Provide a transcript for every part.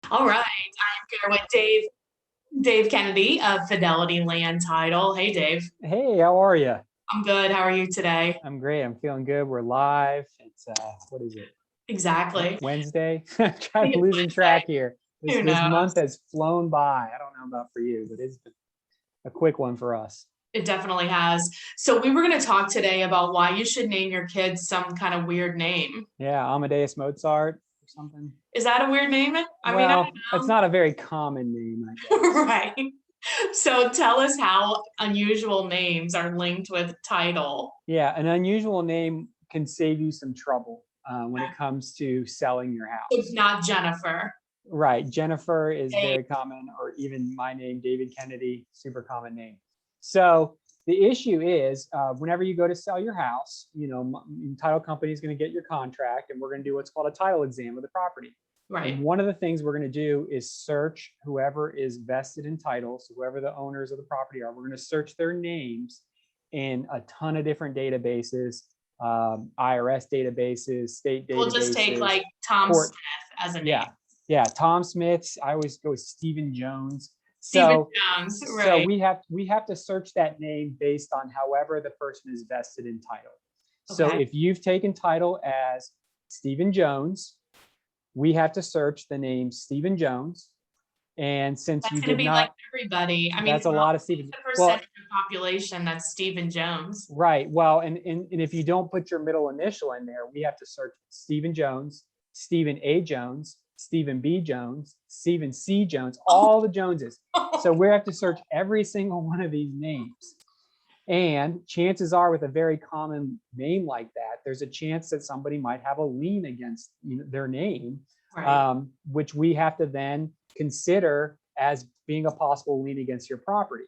All right, I'm here with Dave Kennedy of Fidelity Land Title. Hey, Dave. Hey, how are you? I'm good. How are you today? I'm great. I'm feeling good. We're live. It's what is it? Exactly. Wednesday? I I'm think it's losing Wednesday. track here. This Who this knows? month has flown by. I don't know about for you, but it's been a quick one for us. It definitely has. So we were going to talk today about why you should name your kids some kind of weird name. Yeah, Amadeus Mozart or something. Is that a weird name? I mean, I Well, it's don't not a very common name, I know. guess. Right. So tell us how unusual names are linked with title. Yeah, an unusual name can save you some trouble when it comes to selling your It's house. not Jennifer. Right. Jennifer is Dave. very common, or even my name, David Kennedy, super common name. So the issue is whenever you go to sell your house, title company is going to get your contract and we're going to do what's called a title exam of the property. And Right. one of the things we're going to do is search whoever is vested in title, so whoever the owners of the property are, we're going to search their names in a ton of different databases, IRS databases, state We'll just take databases, like Tom Smith court. as a name. Yeah, yeah, Tom Smith's. I always go with Stephen Jones. Stephen So, Jones, so right? we have to search that name based on however the person is vested in title. So Okay. if you've taken title as Stephen Jones, we have to search the name Stephen Jones. And since That's you going to did be like not, everybody. I mean, that's a lot of Stephen. the Well, percentage of population that's Stephen Jones. right. Well, and if you don't put your middle initial in there, we have to search Stephen Jones, Stephen A. Jones, Stephen B. Jones, Stephen C. Jones, all the Joneses. So we have to search every single one of these names. And chances are, with a very common name like that, there's a chance that somebody might have a lien against their name, Right. which we have to then consider as being a possible lien against your property.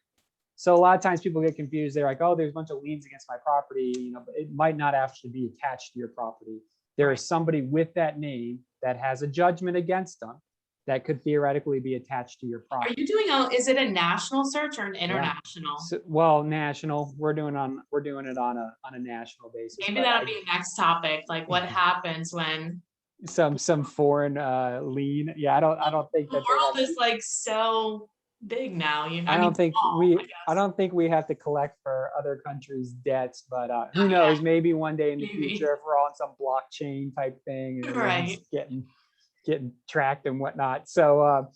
So a lot of times people get confused. They're like, oh, there's a bunch of liens against my property. But it might not actually be attached to your property. There Right. is somebody with that name that has a judgment against them that could theoretically be attached to your Are property. you doing is it a national search or an Yeah. international? So, well, national. We're doing it on a national basis, Maybe but that'll be next topic. Like what happens when some foreign lien. Yeah, I don't think the that they'd world is actually. like so big now. I I mean, don't think small, I we I guess. don't think we have to collect for other countries' debts, but Oh, who yeah, knows? Maybe one day in the maybe. future, if we're all on some blockchain type thing and Right. everyone's getting tracked and whatnot. So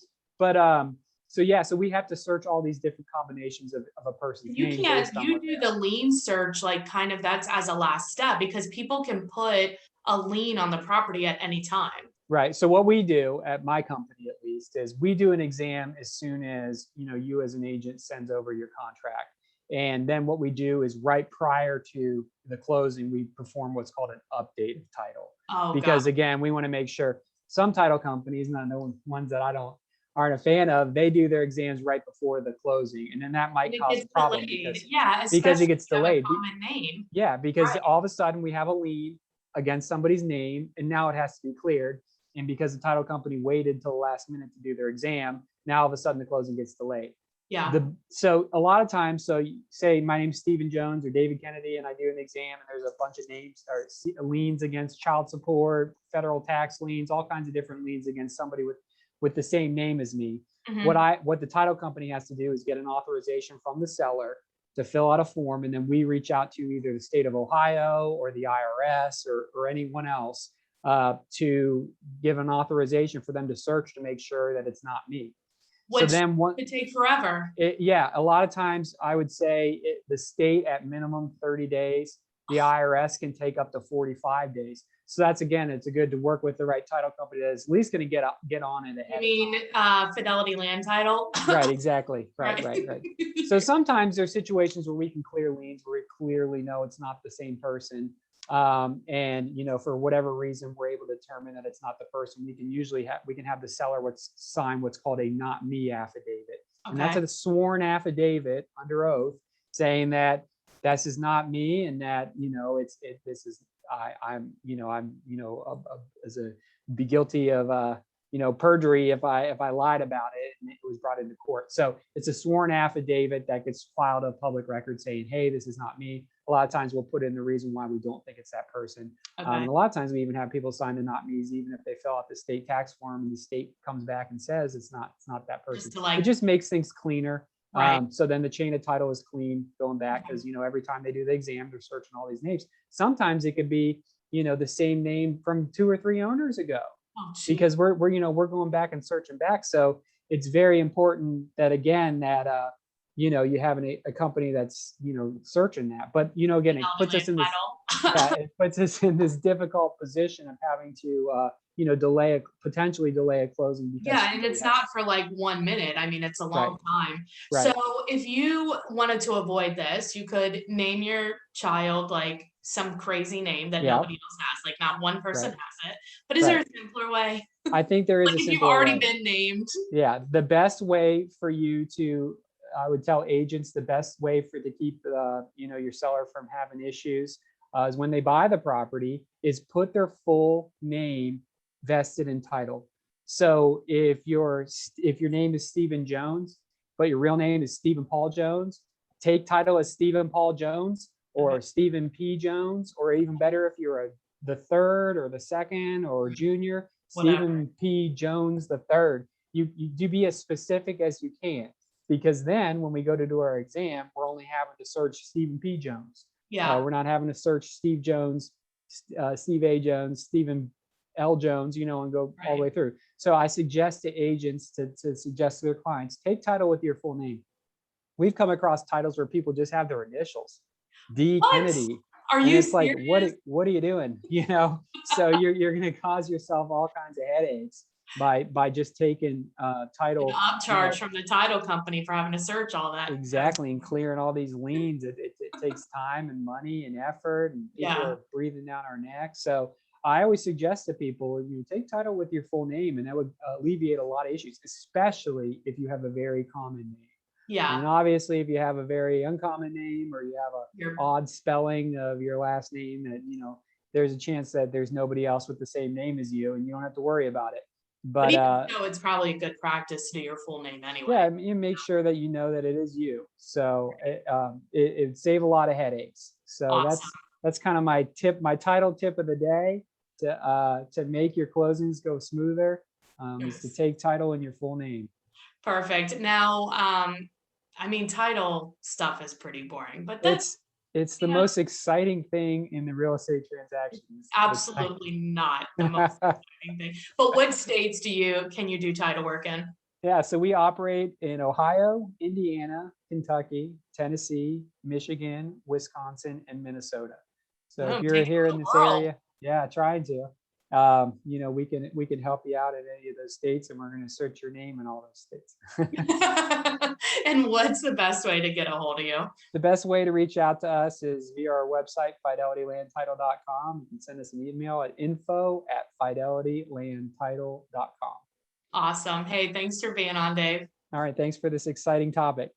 yeah, so we have to search all these different combinations of a person's You name can't, based on you what they do the are. lien search, like kind of that's as a last step because people can put a lien on the property at any time. Right. So what we do at my company, at least, is we do an exam as soon as you as an agent sends over your contract. And then what we do is right prior to the closing, we perform what's called an update of title. Oh, God. Because again, we want to make sure some title companies, and I know ones that aren't a fan of, they do their exams right before the closing. And then that And might it cause gets a problem delayed. Yeah, because it especially gets if you have a delayed. common name. Yeah, because Right. all of a sudden we have a lien against somebody's name and now it has to be cleared. And because the title company waited till the last minute to do their exam, now all of a sudden the closing gets delayed. Yeah. So a lot of times, so you say my name's Stephen Jones or David Kennedy, and I do an exam, and there's a bunch of names or liens against child support, federal tax liens, all kinds of different liens against somebody with the same name as me. Mhm. What the title company has to do is get an authorization from the seller to fill out a form, and then we reach out to either the state of Ohio or the IRS or anyone else to give an authorization for them to search to make sure that it's not me. So Which then could take forever. yeah, a lot of times I would say the state at minimum 30 days, the IRS can take up to 45 days. So that's, again, it's good to work with the right title company that's at least going to get on it You ahead of mean Fidelity Land Title? time. Right, exactly. Right, Right. right, right. So sometimes there's situations where we can clear liens where we clearly know it's not the same person. And for whatever reason we're able to determine that it's not the person, we can have the seller sign what's called a not me affidavit. And that's Okay. a sworn affidavit under oath saying that this is not me, and that this is I'm as a be guilty of perjury if I lied about it and it was brought into court. So it's a sworn affidavit that gets filed of public record saying, hey, this is not me. a lot of times we'll put in the reason why we don't think it's that person. Okay. And a lot of times we even have people sign the not me's, even if they fill out the state tax form and the state comes back and says it's not that person. Just to like, It just makes things cleaner. right. So then the chain of title is clean going back, because, every time they do the exam, they're searching all these names. Sometimes it could be, the same name from 2 or 3 owners ago, Oh, geez. because we're going back and searching back. So it's very important that, again, that, you have a company that's, searching that. But, again, it puts us in this, it puts us in this difficult position of having to, potentially delay a closing. Yeah, and it's not for like 1 minute. I mean, it's a long time. Right. So if you wanted to avoid this, you could name your child like some crazy name that nobody else has. Like not one person has it. But is there a simpler way? I think there is Like a if you've simpler already way. been named. Yeah, the best way for you to, I would tell agents, the best way to keep, your seller from having issues is when they buy the property, is put their full name vested in title. So if your name is Stephen Jones, but your real name is Stephen Paul Jones, take title as Stephen Paul Jones or Stephen P. Jones, or even better, if you're the third or the second or junior, Stephen P. Jones the third. You do be as specific as you can, because then when we go to do our exam, we're only having to search Stephen P. Jones. Yeah. We're not having to search Steve Jones, Steve A. Jones, Stephen L. Jones, and go all the way through. So I suggest to agents to suggest to their clients, take title with your full name. We've come across titles where people just have their initials, D. What? Kennedy. Are and you it's serious? like, what are you doing? So you're going to cause yourself all kinds of headaches by just taking title. An upcharge from the title company for having to search all that. Exactly, and clearing all these liens. It takes time and money and effort, and people are breathing down our neck. So I always suggest to people, you take title with your full name, and that would alleviate a lot of issues, especially if you have a very common name. Yeah. And obviously, if you have a very uncommon name, or you have a odd spelling of your last name, that there's a chance that there's nobody else with the same name as you, and you don't have to worry about it. But it's probably a good practice to do your full name anyway. Yeah, you make sure that you know that it is you. So it save a lot of headaches. So awesome. that's kind of my tip, my title tip of the day to make your closings go smoother, is to take title in your full name. Perfect. Now, I mean, title stuff is pretty boring, but it's the most exciting thing in the real estate transactions. Absolutely not the most exciting thing. But what states can you do title work in? Yeah, so we operate in Ohio, Indiana, Kentucky, Tennessee, Michigan, Wisconsin, and Minnesota. So if you're here in this area, trying to, we can help you out in any of those states, and we're going to search your name in all those states. And what's the best way to get a hold of you? The best way to reach out to us is via our website, fidelitylandtitle.com. You can send us an email at info@fidelitylandtitle.com. Awesome. Hey, thanks for being on, Dave. All right. Thanks for this exciting topic.